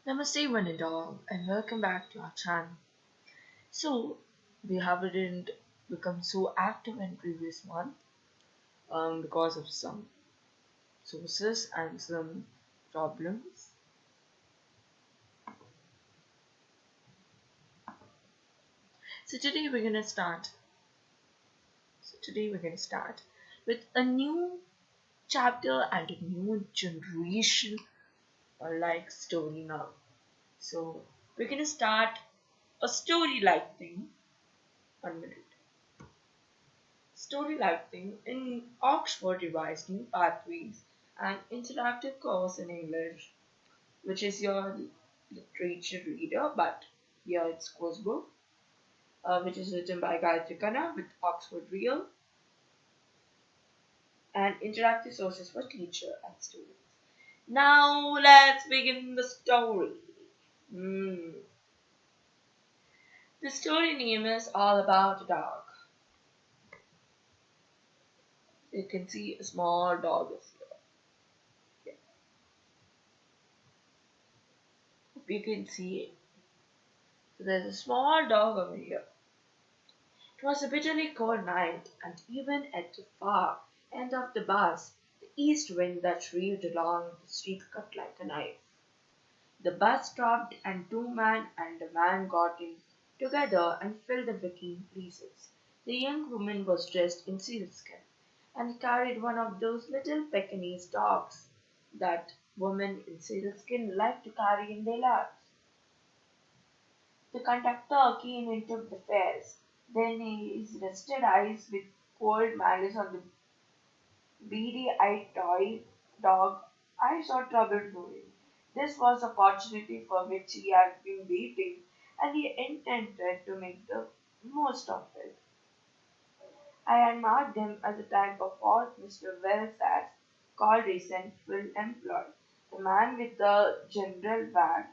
Namaste, one and all, and welcome back to our channel. So, we haven't become so active in previous month because of some sources and some problems. So today we're gonna start. So today we're gonna start with a new chapter and a new generation like story now. So we're gonna start a story like thing. 1 minute. Story Lighting in Oxford Revised New Pathways, an interactive course in English, which is your literature reader, but here it's course book, which is written by Gayatri Khanna with Oxford Real, and interactive sources for teacher and students. Now let's begin the story. Hmm. The story name is All About a Dog. You can see a small dog is here. Hope you can see it. So there's a small dog over here. It was a bitterly cold night, and even at the far end of the bus, the east wind that reeled along the street cut like a knife. The bus stopped, and two men and a man got in together and filled the vacant places. The young woman was dressed in sealskin and carried one of those little Pekingese dogs that women in sealskin like to carry in their laps. The conductor came and took the fares. Then his rested eyes with cold malice on the beady-eyed toy dog, I saw trouble brewing. This was a opportunity for which he had been waiting, and he intended to make the most of it. I had marked him as a type of what Mr. Wells had called resentful employee, the man with the general bad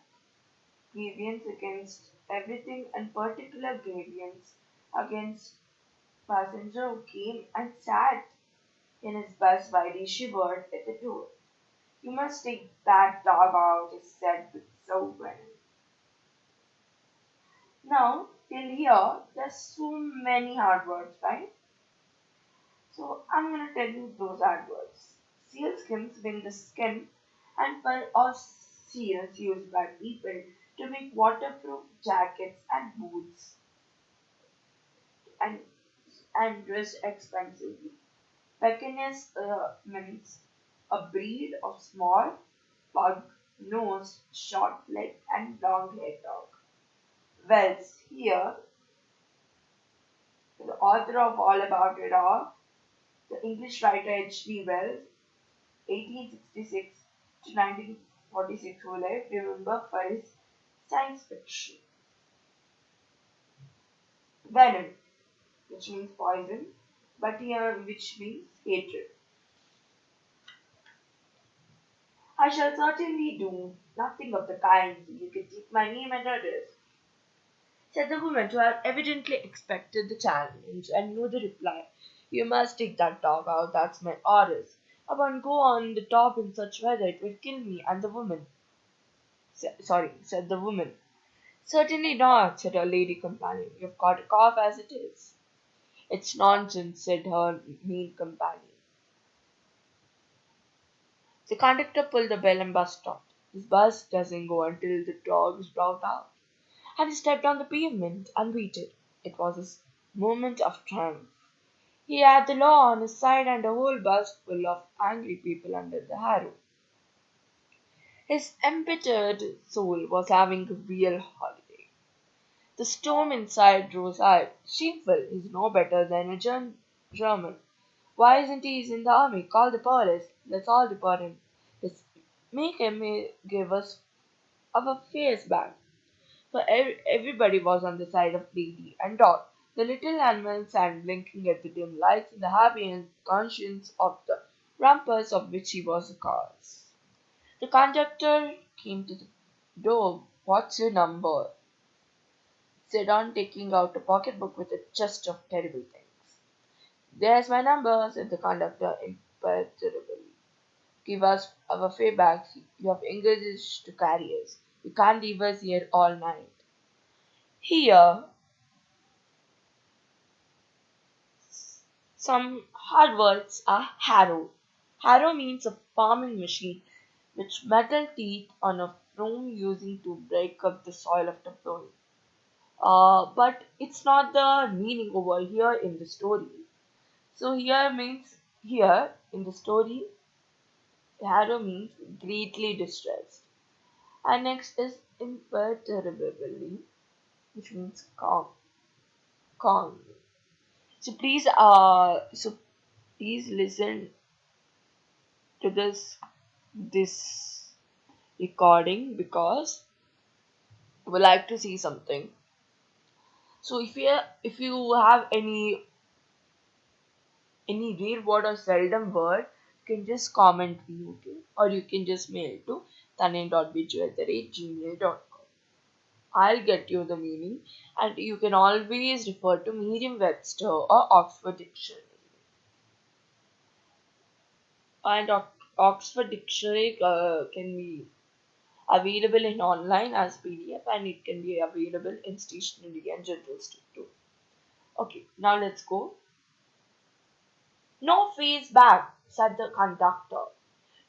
grievance against everything and particular grievance against passenger who came and sat in his bus while he shivered at the door. You must take that dog out, he said with so venom. Now, till here, there's so many hard words, right? So I'm gonna tell you those hard words. Sealskins mean the skin and fur of seals used by people to make waterproof jackets and boots and and dress expensively. Pekingese means a breed of small, pug-nosed, short-legged, and long-haired dog. Wells, here, the author of All About a Dog, the English writer H.G. Wells, 1866 to 1946, who lived, remember, for his science fiction. Venom, which means poison, but here, which means hatred. I shall certainly do nothing of the kind. You can take my name and address, said the woman, who had evidently expected the challenge and knew the reply. You must take that dog out, that's my orders. I won't go on the top in such weather, it will kill me and the woman. Said the woman. Certainly not, said her lady companion. You've got a cough as it is. It's nonsense, said her mean companion. The conductor pulled the bell and bus stopped. This bus doesn't go until the dog is brought out. And he stepped on the pavement and waited. It was his moment of triumph. He had the law on his side and a whole bus full of angry people under the harrow. His embittered soul was having a real holiday. The storm inside rose high. Shameful, he's no better than a German. Why isn't he in the army? Call the police. Let's all deport him. Let's make him give us our fares back. For everybody was on the side of Lady and Dot, the little animal sat blinking at the dim lights in the happy and conscience of the rumpus of which he was the cause. The conductor came to the door. What's your number? Said on, taking out a pocketbook with a chest of terrible things. There's my number, said the conductor imperturbably. Give us our fare back. You have English to carry us. You can't leave us here all night. Here, some hard words are harrow. Harrow means a farming machine with metal teeth on a broom using to break up the soil after plowing. But it's not the meaning over here in the story. So here means here in the story, harrow means greatly distressed. And next is imperturbably, which means calm, calm. So please listen to this recording because I would like to see something. So if you have any rare word or seldom word, you can just comment me, okay? Or you can just mail to tanin.biju@gmail.com. I'll get you the meaning, and you can always refer to Merriam-Webster or Oxford Dictionary. And Oxford Dictionary can be available in online as PDF, and it can be available in stationery and general store too. Okay, now let's go. No face back, said the conductor.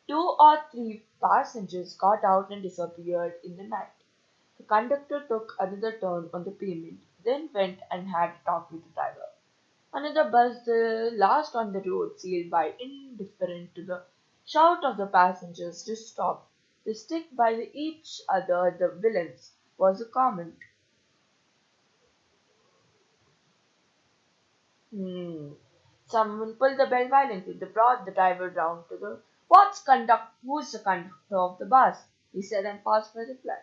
Two or three passengers got out and disappeared in the night. The conductor took another turn on the pavement, then went and had a talk with the driver. Another bus, the last on the road, sailed by, indifferent to the shout of the passengers to stop. They stick by each other, the villains, was a comment. Hmm. Someone pulled the bell violently. They brought the driver round to the who's the conductor of the bus? He said and paused for reply.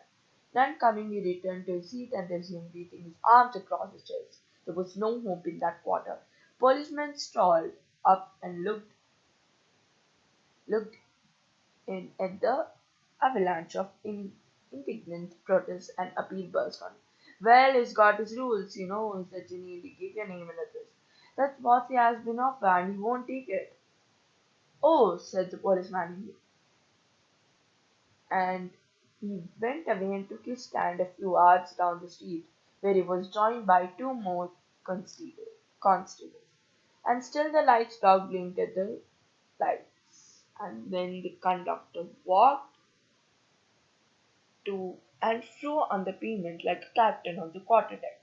Then coming he returned to his seat and resumed beating his arms across his chest. There was no hope in that quarter. Policemen strolled up and looked in at the avalanche of indignant protests and appeal burst on. Well, he's got his rules, said Ginny. Give your name and address. That's what he has been offered, and he won't take it. Oh, said the policeman, and he went away and took his stand a few yards down the street, where he was joined by two more constables. And still the lights dog blinked at the lights. And then the conductor walked to and fro on the pavement like a captain on the quarterdeck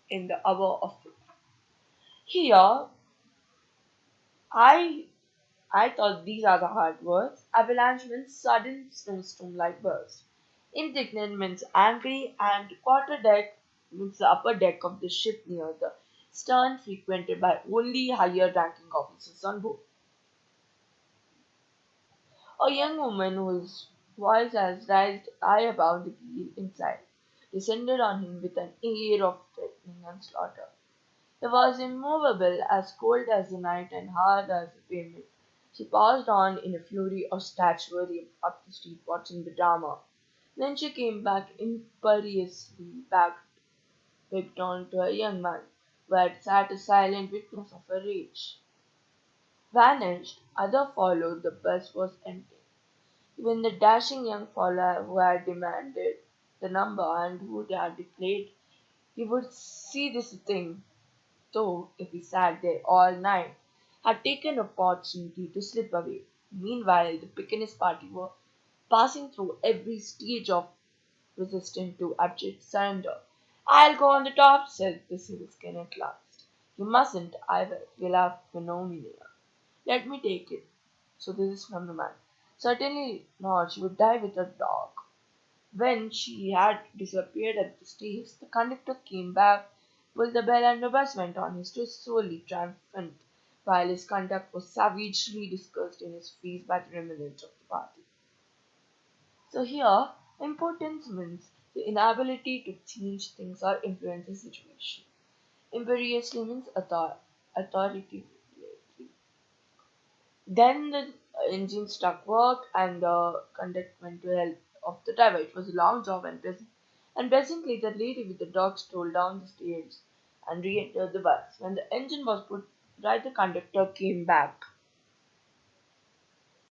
in the hour of truth. Here, I I thought these are the hard words. Avalanche means sudden snowstorm-like burst. Indignant means angry, and quarterdeck means the upper deck of the ship near the stern, frequented by only higher-ranking officers on board. A young woman whose voice has raised high above the gale inside descended on him with an air of threatening and slaughter. He was immovable, as cold as the night and hard as the pavement. She passed on in a fury of statuary up the street watching the drama. Then she came back imperiously backed on to a young man who had sat a silent witness of her rage. Vanished, other followed, the bus was empty. Even the dashing young fellow who had demanded the number and who had declared he would see this thing though, if he sat there all night, had taken opportunity to slip away. Meanwhile, the Pekingese party were passing through every stage of resistance to abject surrender. I'll go on the top, said the sealskin at last. You mustn't, I will. We'll have phenomena. Let me take it. So this is from the man. Certainly not. She would die with a dog. When she had disappeared at the stage, the conductor came back, pulled the bell, and the bus went on. He stood solely triumphant, while his conduct was savagely discussed in his face by the remnants of the party. So here, importance means the inability to change things or influence a situation. Imperiously means authoritatively. Then the engine stopped work and the conductor went to help of the driver. It was a long job and pleasant. And presently the lady with the dog strolled down the stairs and re-entered the bus. When the engine was put right, the conductor came back.